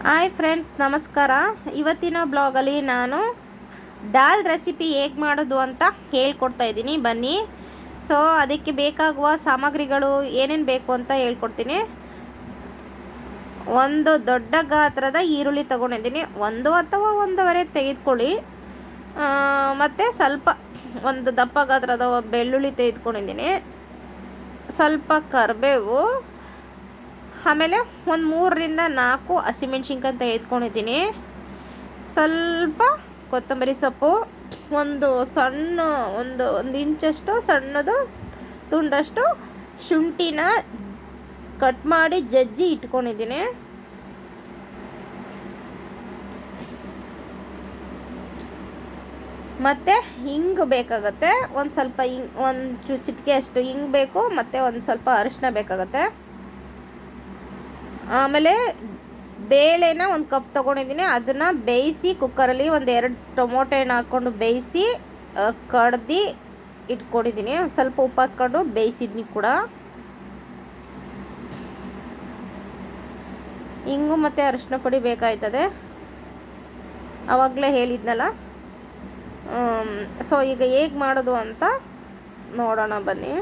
Hi friends, ನಮಸ್ಕಾರ. ಇವತ್ತಿನ ಬ್ಲಾಗಲ್ಲಿ ನಾನು ದಾಲ್ ರೆಸಿಪಿ ಹೇಗೆ ಮಾಡೋದು ಅಂತ ಹೇಳ್ಕೊಡ್ತಾ ಇದ್ದೀನಿ. ಬನ್ನಿ. ಸೊ ಅದಕ್ಕೆ ಬೇಕಾಗುವ ಸಾಮಗ್ರಿಗಳು ಏನೇನು ಬೇಕು ಅಂತ ಹೇಳ್ಕೊಡ್ತೀನಿ. ಒಂದು ದೊಡ್ಡ ಗಾತ್ರದ ಈರುಳ್ಳಿ ತೊಗೊಂಡಿದ್ದೀನಿ, ಒಂದು ಅಥವಾ ಒಂದೂವರೆ ತೆಗೆದುಕೊಳ್ಳಿ. ಮತ್ತು ಸ್ವಲ್ಪ ಒಂದು ದಪ್ಪ ಗಾತ್ರದ ಬೆಳ್ಳುಳ್ಳಿ ತೆಗೆದುಕೊಂಡಿದ್ದೀನಿ, ಸ್ವಲ್ಪ ಕರಿಬೇವು, ಆಮೇಲೆ ಒಂದು 3-4 ಹಸಿಮೆಣ್ಸಿನ್ಕಾಯಿ ತೆಗೆದುಕೊಂಡಿದ್ದೀನಿ, ಸ್ವಲ್ಪ ಕೊತ್ತಂಬರಿ ಸೊಪ್ಪು, ಒಂದು ಇಂಚಷ್ಟು ಸಣ್ಣದು ತುಂಡಷ್ಟು ಶುಂಠಿನ ಕಟ್ ಮಾಡಿ ಜಜ್ಜಿ ಇಟ್ಕೊಂಡಿದ್ದೀನಿ. ಮತ್ತು ಹಿಂಗು ಬೇಕಾಗುತ್ತೆ, ಒಂದು ಸ್ವಲ್ಪ ಒಂದು ಚಿಟಿಕೆ ಅಷ್ಟು ಹಿಂಗೆ ಬೇಕು, ಮತ್ತು ಒಂದು ಸ್ವಲ್ಪ ಅರಿಶಿನ ಬೇಕಾಗುತ್ತೆ. ಆಮೇಲೆ ಬೇಳೆನ ಒಂದು ಕಪ್ ತೊಗೊಂಡಿದ್ದೀನಿ, ಅದನ್ನು ಬೇಯಿಸಿ ಕುಕ್ಕರಲ್ಲಿ 1-2 ಟೊಮೊಟೊ ಹಣ್ಣು ಹಾಕ್ಕೊಂಡು ಬೇಯಿಸಿ ಕಡ್ದು ಇಟ್ಕೊಂಡಿದ್ದೀನಿ. ಒಂದು ಸ್ವಲ್ಪ ಉಪ್ಪು ಹಾಕ್ಕೊಂಡು ಬೇಯಿಸಿದ್ದೀನಿ ಕೂಡ. ಹಿಂಗು ಮತ್ತು ಅರಿಶಿನ ಪುಡಿ ಬೇಕಾಯ್ತದೆ, ಆವಾಗಲೇ ಹೇಳಿದ್ನಲ್ಲ. ಸೊ ಈಗ ಹೇಗೆ ಮಾಡೋದು ಅಂತ ನೋಡೋಣ ಬನ್ನಿ.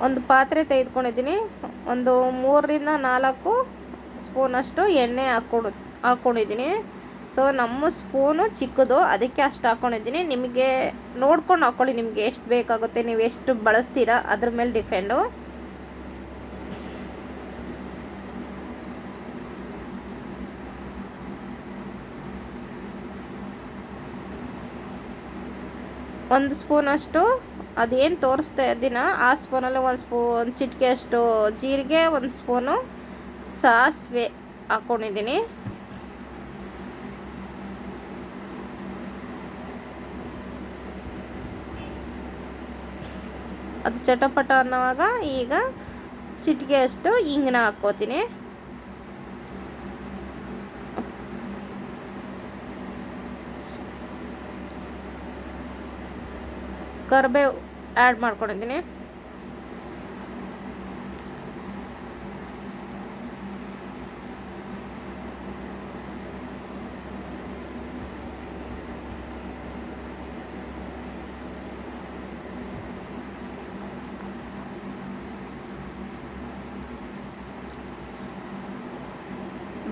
ಒಂದು ಪಾತ್ರೆ ತೆಗೆದುಕೊಂಡಿದ್ದೀನಿ, ಒಂದು 3-4 ಸ್ಪೂನಷ್ಟು ಎಣ್ಣೆ ಹಾಕ್ಕೊಂಡಿದ್ದೀನಿ. ಸೊ ನಮ್ಮ ಸ್ಪೂನು ಚಿಕ್ಕದು, ಅದಕ್ಕೆ ಅಷ್ಟು ಹಾಕ್ಕೊಂಡಿದ್ದೀನಿ. ನಿಮಗೆ ನೋಡ್ಕೊಂಡು ಹಾಕ್ಕೊಳ್ಳಿ, ನಿಮಗೆ ಎಷ್ಟು ಬೇಕಾಗುತ್ತೆ, ನೀವು ಎಷ್ಟು ಬಳಸ್ತೀರಾ ಅದ್ರ ಮೇಲೆ ಡಿಪೆಂಡು. ಒಂದು ಸ್ಪೂನಷ್ಟು ಅದೇನು ತೋರಿಸ್ತಾ ಇದ್ದೀನ ಆ ಸ್ಪೂನಲ್ಲಿ ಒಂದು ಚಿಟಿಕೆ ಅಷ್ಟು ಜೀರಿಗೆ, ಒಂದು ಸ್ಪೂನು ಸಾಸಿವೆ ಹಾಕ್ಕೊಂಡಿದ್ದೀನಿ. ಅದು ಚಟಪಟ ಅನ್ನೋವಾಗ ಈಗ ಚಿಟಿಕೆ ಅಷ್ಟು ಹಿಂಗನ್ನ ಹಾಕ್ಕೋತೀನಿ. ಕರಿಬೇವು ಆ್ಯಡ್ ಮಾಡ್ಕೊಂಡಿದ್ದೀನಿ.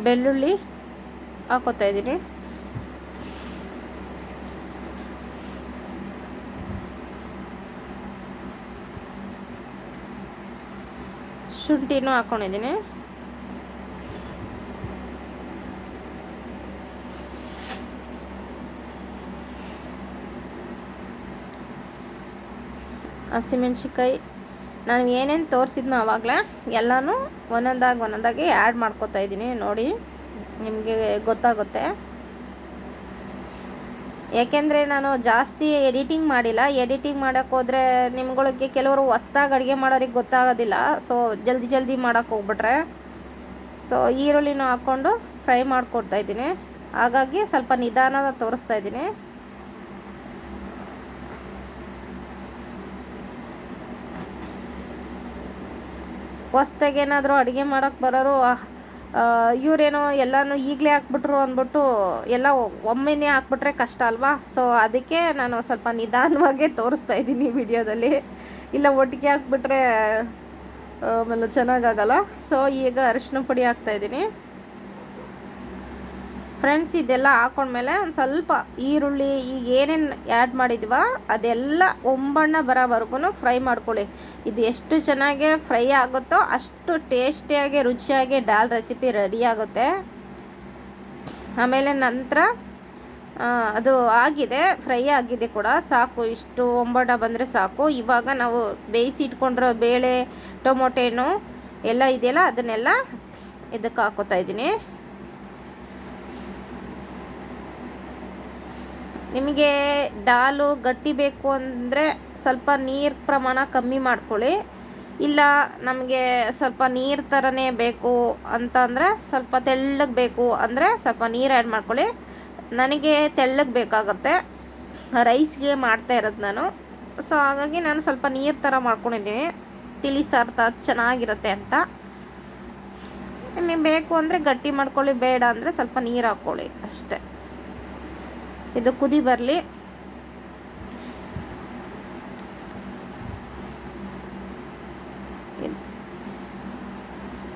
ಬೆಳ್ಳುಳ್ಳಿ ಹಾಕೋತಾ ಇದ್ದೀನಿ. ಶುಂಠಿನೂ ಹಾಕ್ಕೊಂಡಿದ್ದೀನಿ. ಹಸಿಮೆಣ್ಸಿನ್ಕಾಯಿ ನಾನು ಏನೇನು ತೋರಿಸಿದ್ನೋ ಆವಾಗಲೇ ಎಲ್ಲನೂ ಒಂದೊಂದಾಗಿ ಆ್ಯಡ್ ಮಾಡ್ಕೊತಾ ಇದ್ದೀನಿ. ನೋಡಿ, ನಿಮಗೆ ಗೊತ್ತಾಗುತ್ತೆ. ಯಾಕೆಂದರೆ ನಾನು ಜಾಸ್ತಿ ಎಡಿಟಿಂಗ್ ಮಾಡಿಲ್ಲ. ಎಡಿಟಿಂಗ್ ಮಾಡೋಕ್ಕೆ ಹೋದರೆ ನಿಮ್ಗಳಿಗೆ ಕೆಲವರು ಹೊಸ್ದಾಗಿ ಅಡುಗೆ ಮಾಡೋರಿಗೆ ಗೊತ್ತಾಗೋದಿಲ್ಲ. ಸೊ ಜಲ್ದಿ ಮಾಡೋಕ್ಕೆ ಹೋಗ್ಬಿಟ್ರೆ ಸೊ ಈರುಳ್ಳಿನೂ ಹಾಕ್ಕೊಂಡು ಫ್ರೈ ಮಾಡಿಕೊಡ್ತಾ ಇದ್ದೀನಿ. ಹಾಗಾಗಿ ಸ್ವಲ್ಪ ನಿಧಾನದ ತೋರಿಸ್ತಾ ಇದ್ದೀನಿ. ಹೊಸ್ದಾಗಿ ಏನಾದರೂ ಅಡುಗೆ ಮಾಡೋಕ್ಕೆ ಬರೋರು ಇವರೇನೋ ಎಲ್ಲನೂ ಈಗಲೇ ಹಾಕ್ಬಿಟ್ರು ಅಂದ್ಬಿಟ್ಟು ಎಲ್ಲ ಒಮ್ಮೆನೇ ಹಾಕ್ಬಿಟ್ರೆ ಕಷ್ಟ ಅಲ್ವಾ. ಸೊ ಅದಕ್ಕೆ ನಾನು ಸ್ವಲ್ಪ ನಿಧಾನವಾಗೇ ತೋರಿಸ್ತಾ ಇದ್ದೀನಿ ವಿಡಿಯೋದಲ್ಲಿ. ಇಲ್ಲ ಒಟ್ಟಿಗೆ ಹಾಕ್ಬಿಟ್ರೆ ಆಮೇಲೆ ಚೆನ್ನಾಗಾಗಲ್ಲ. ಸೊ ಈಗ ಅರಿಶಿನ ಪುಡಿ ಹಾಕ್ತಾಯಿದ್ದೀನಿ. ಫ್ರೆಂಡ್ಸ್, ಇದೆಲ್ಲ ಹಾಕ್ಕೊಂಡ್ಮೇಲೆ ಒಂದು ಸ್ವಲ್ಪ ಈರುಳ್ಳಿ ಈಗ ಏನೇನು ಆ್ಯಡ್ ಮಾಡಿದ್ವ ಅದೆಲ್ಲ ಒಂಬಣ್ಣ ಬರೋವರೆಗೂ ಫ್ರೈ ಮಾಡ್ಕೊಳ್ಳಿ. ಇದು ಎಷ್ಟು ಚೆನ್ನಾಗಿ ಫ್ರೈ ಆಗುತ್ತೋ ಅಷ್ಟು ಟೇಸ್ಟಿಯಾಗಿ ರುಚಿಯಾಗಿ ದಾಲ್ ರೆಸಿಪಿ ರೆಡಿ ಆಗುತ್ತೆ. ಆಮೇಲೆ ನಂತರ ಅದು ಆಗಿದೆ, ಫ್ರೈ ಆಗಿದೆ ಕೂಡ, ಸಾಕು. ಇಷ್ಟು ಒಂಬಣ್ಣ ಬಂದರೆ ಸಾಕು. ಇವಾಗ ನಾವು ಬೇಯಿಸಿ ಇಟ್ಕೊಂಡಿರೋ ಬೇಳೆ, ಟೊಮೊಟೊ ಹಣ್ಣು ಎಲ್ಲ ಇದೆಯಲ್ಲ ಅದನ್ನೆಲ್ಲ ಇದಕ್ಕೆ ಹಾಕೋತಾ ಇದ್ದೀನಿ. ನಿಮಗೆ ದಾಲು ಗಟ್ಟಿ ಬೇಕು ಅಂದರೆ ಸ್ವಲ್ಪ ನೀರು ಪ್ರಮಾಣ ಕಮ್ಮಿ ಮಾಡ್ಕೊಳ್ಳಿ. ಇಲ್ಲ ನಮಗೆ ಸ್ವಲ್ಪ ನೀರು ಥರನೇ ಬೇಕು ಅಂತಂದರೆ, ಸ್ವಲ್ಪ ತೆಳ್ಳಗೆ ಬೇಕು ಅಂದರೆ ಸ್ವಲ್ಪ ನೀರು ಆ್ಯಡ್ ಮಾಡ್ಕೊಳ್ಳಿ. ನನಗೆ ತೆಳ್ಳಗೆ ಬೇಕಾಗುತ್ತೆ, ರೈಸ್ಗೆ ಮಾಡ್ತಾ ಇರೋದು ನಾನು. ಸೊ ಹಾಗಾಗಿ ನಾನು ಸ್ವಲ್ಪ ನೀರು ಥರ ಮಾಡ್ಕೊಂಡಿದ್ದೀನಿ, ತಿಳಿ ಸಾರು ಚೆನ್ನಾಗಿರುತ್ತೆ ಅಂತ. ನಿಮಗೆ ಬೇಕು ಅಂದರೆ ಗಟ್ಟಿ ಮಾಡ್ಕೊಳ್ಳಿ, ಬೇಡ ಅಂದರೆ ಸ್ವಲ್ಪ ನೀರು ಹಾಕ್ಕೊಳ್ಳಿ ಅಷ್ಟೆ. ಇದು ಕುದಿ ಬರಲಿ.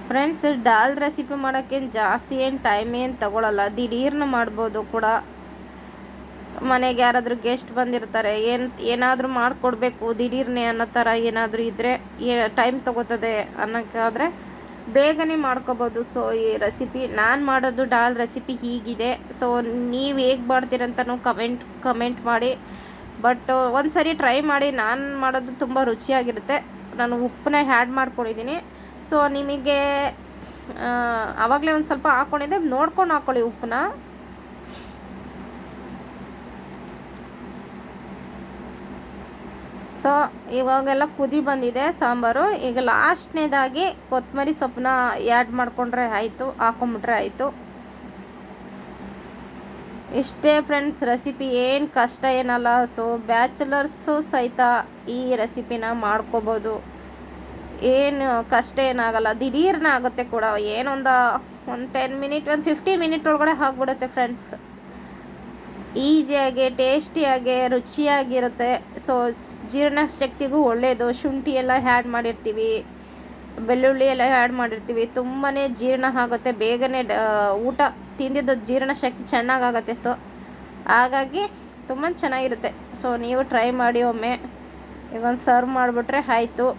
ಫ್ರೆಂಡ್ಸ್, ದಾಲ್ ರೆಸಿಪಿ ಮಾಡೋಕ್ಕೇನು ಜಾಸ್ತಿ ಟೈಮ್ ಏನು ತಗೊಳ್ಳಲ್ಲ, ದಿಢೀರ್ನು ಮಾಡ್ಬೋದು ಕೂಡ. ಮನೆಗೆ ಯಾರಾದರೂ ಗೆಸ್ಟ್ ಬಂದಿರ್ತಾರೆ, ಏನಾದರೂ ಮಾಡಿಕೊಡ್ಬೇಕು ದಿಢೀರ್ನೆ ಅನ್ನೋ ಥರ ಏನಾದರೂ ಇದ್ದರೆ ಟೈಮ್ ತೊಗೋತದೆ ಅನ್ನೋಕ್ಕಾದರೆ ಬೇಗನೆ ಮಾಡ್ಕೋಬೋದು. ಸೊ ಈ ರೆಸಿಪಿ ನಾನು ಮಾಡೋದು ದಾಲ್ ರೆಸಿಪಿ ಹೀಗಿದೆ. ಸೊ ನೀವು ಹೇಗೆ ಮಾಡ್ತೀರಂತನೂ ಕಮೆಂಟ್ ಮಾಡಿ. ಬಟ್ ಒಂದು ಸರಿ ಟ್ರೈ ಮಾಡಿ, ನಾನು ಮಾಡೋದು ತುಂಬ ರುಚಿಯಾಗಿರುತ್ತೆ. ನಾನು ಉಪ್ಪನ್ನ ಆ್ಯಡ್ ಮಾಡ್ಕೊಂಡಿದ್ದೀನಿ. ಸೊ ನಿಮಗೆ ಆವಾಗಲೇ ಒಂದು ಸ್ವಲ್ಪ ಹಾಕ್ಕೊಂಡಿದ್ದೆ, ನೋಡ್ಕೊಂಡು ಹಾಕ್ಕೊಳ್ಳಿ ಉಪ್ಪನ್ನ. ಸೊ ಇವಾಗೆಲ್ಲ ಕುದಿ ಬಂದಿದೆ ಸಾಂಬಾರು. ಈಗ ಲಾಸ್ಟ್ನೇದಾಗಿ ಕೊತ್ತಂಬರಿ ಸೊಪ್ಪನ್ನ ಆ್ಯಡ್ ಮಾಡಿಕೊಂಡ್ರೆ ಆಯಿತು, ಹಾಕೊಂಬಿಟ್ರೆ ಆಯಿತು. ಇಷ್ಟೇ ಫ್ರೆಂಡ್ಸ್, ರೆಸಿಪಿ ಏನು ಕಷ್ಟ ಏನಲ್ಲ. ಸೊ ಬ್ಯಾಚುಲರ್ಸು ಸಹಿತ ಈ ರೆಸಿಪಿನ ಮಾಡ್ಕೋಬೋದು, ಏನು ಕಷ್ಟ ಏನಾಗಲ್ಲ, ದಿಢೀರ್ನ ಆಗುತ್ತೆ ಕೂಡ. ಒಂದು 10 ಮಿನಿಟ್, ಒಂದು 15 ಮಿನಿಟ್ ಒಳಗಡೆ ಆಗಿಬಿಡುತ್ತೆ ಫ್ರೆಂಡ್ಸ್. ಈಸಿಯಾಗಿ, ಟೇಸ್ಟಿಯಾಗಿ, ರುಚಿಯಾಗಿರುತ್ತೆ. ಸೊ ಜೀರ್ಣಶಕ್ತಿಗೂ ಒಳ್ಳೆಯದು. ಶುಂಠಿ ಎಲ್ಲ ಆ್ಯಡ್ ಮಾಡಿರ್ತೀವಿ, ಬೆಳ್ಳುಳ್ಳಿ ಎಲ್ಲ ಆ್ಯಡ್ ಮಾಡಿರ್ತೀವಿ, ತುಂಬಾ ಜೀರ್ಣ ಆಗುತ್ತೆ ಬೇಗನೆ. ಊಟ ತಿಂದಿದ್ದು ಜೀರ್ಣಶಕ್ತಿ ಚೆನ್ನಾಗಾಗುತ್ತೆ. ಸೊ ಹಾಗಾಗಿ ತುಂಬ ಚೆನ್ನಾಗಿರುತ್ತೆ. ಸೊ ನೀವು ಟ್ರೈ ಮಾಡಿ ಒಮ್ಮೆ. ಈಗ ಒಂದು ಸರ್ವ್ ಮಾಡಿಬಿಟ್ರೆ ಆಯಿತು.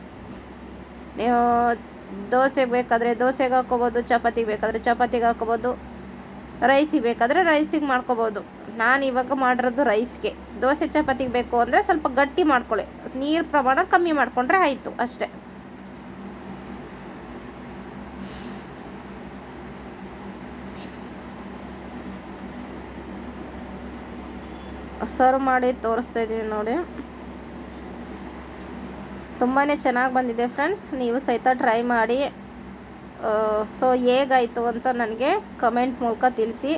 ನೀವು ದೋಸೆಗೆ ಬೇಕಾದರೆ ದೋಸೆಗೆ ಹಾಕ್ಕೋಬೋದು, ಚಪಾತಿಗೆ ಬೇಕಾದರೆ ಚಪಾತಿಗೆ ಹಾಕ್ಕೋಬೋದು, ರೈಸಿಗೆ ಬೇಕಾದರೆ ರೈಸಿಗೆ ಮಾಡ್ಕೋಬೋದು. ನಾನು ಇವಾಗ ಮಾಡಿರೋದು ರೈಸ್ಗೆ. ದೋಸೆ ಚಪಾತಿಗೆ ಬೇಕು ಅಂದರೆ ಸ್ವಲ್ಪ ಗಟ್ಟಿ ಮಾಡ್ಕೊಳ್ಳಿ, ನೀರು ಪ್ರಮಾಣ ಕಮ್ಮಿ ಮಾಡಿಕೊಂಡ್ರೆ ಆಯಿತು ಅಷ್ಟೇ. ಸರ್ವ್ ಮಾಡಿ ತೋರಿಸ್ತಾ ಇದ್ದೀನಿ ನೋಡಿ. ತುಂಬಾ ಚೆನ್ನಾಗಿ ಬಂದಿದೆ ಫ್ರೆಂಡ್ಸ್, ನೀವು ಸಹಿತ ಟ್ರೈ ಮಾಡಿ. ಸೊ ಹೇಗಾಯಿತು ಅಂತ ನನಗೆ ಕಮೆಂಟ್ ಮೂಲಕ ತಿಳಿಸಿ.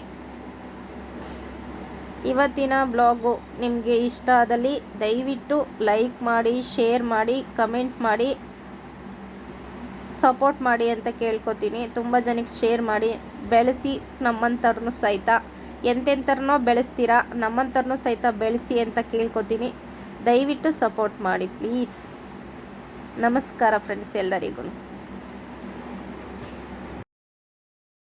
ಇವತ್ತಿನ ಬ್ಲಾಗು ನಿಮಗೆ ಇಷ್ಟ ಆದಲ್ಲಿ ದಯವಿಟ್ಟು ಲೈಕ್ ಮಾಡಿ, ಶೇರ್ ಮಾಡಿ, ಕಮೆಂಟ್ ಮಾಡಿ, ಸಪೋರ್ಟ್ ಮಾಡಿ ಅಂತ ಕೇಳ್ಕೊತೀನಿ. ತುಂಬ ಜನಕ್ಕೆ ಶೇರ್ ಮಾಡಿ, ಬೆಳೆಸಿ ನಮ್ಮಂಥವ್ರನ್ನೂ ಸಹಿತ. ಎಂತೆಂಥವ್ರನ್ನೋ ಬೆಳೆಸ್ತೀರಾ, ನಮ್ಮಂಥವ್ರನ್ನೂ ಸಹಿತ ಬೆಳೆಸಿ ಅಂತ ಕೇಳ್ಕೊತೀನಿ. ದಯವಿಟ್ಟು ಸಪೋರ್ಟ್ ಮಾಡಿ ಪ್ಲೀಸ್. ನಮಸ್ಕಾರ ಫ್ರೆಂಡ್ಸ್ ಎಲ್ಲರಿಗೂ.